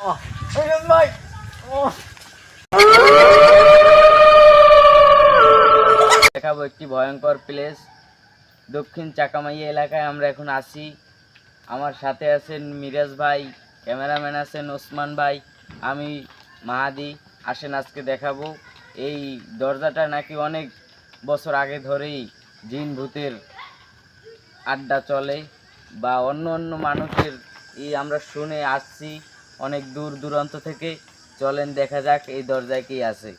ভাই দেখাবো একটি ভয়ঙ্কর প্লেস। দক্ষিণ চাকামাইয়া এলাকায় আমরা এখন আছি। আমার সাথে আছেন মিরাজ ভাই, ক্যামেরাম্যান আছেন ওসমান ভাই, আমি মাহাদি। আসেন আজকে দেখাবো। এই দরজাটা নাকি অনেক বছর আগে ধরেই জিন ভূতের আড্ডা চলে বা অন্য অন্য মানুষের আমরা শুনে আসছি অনেক দূর দূরান্ত থেকে। চলেন দেখা যাক এই দরজায় কি আছে।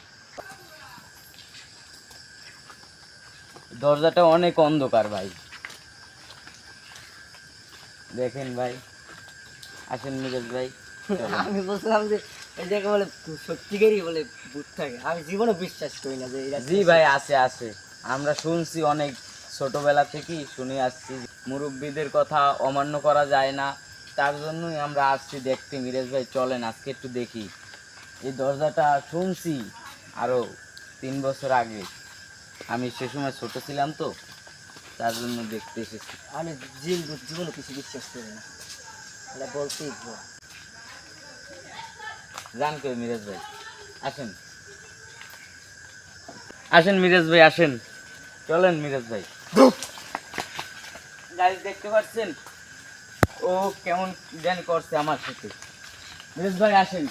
দরজাটা অনেক অন্ধকার ভাই, দেখেন ভাই। আসেন মিরাজ ভাই। আমি বলছিলাম যে এই জায়গা বলে সত্যিকারই বলে ভূত থাকে, আমি জীবনে বিশ্বাস করি না যে জি ভাই, আছে আছে। আমরা শুনছি অনেক ছোটবেলা থেকেই শুনে আসছি, মুরব্বীদের কথা অমান্য করা যায় না। তার জন্যই আমরা আসছি দেখতে। মিরাজ ভাই চলেন আজকে একটু দেখি। এই দরজাটা শুনছি আরও 3 বছর আগে, আমি সে সময় ছোট ছিলাম তো, তার জন্য দেখতে এসেছি। আমি জিন ভূত জীবনে কিছু বিশ্বাস করি না, এটা বলতেই ভুল। জান কই মিরাজ ভাই? আসেন আসেন মিরাজ ভাই আসেন, চলেন মিরাজ ভাই। গাড়ি দেখতে পাচ্ছেন ও কেমন জানি করছে আমার সাথে। মিরাজ ভাই আসেন।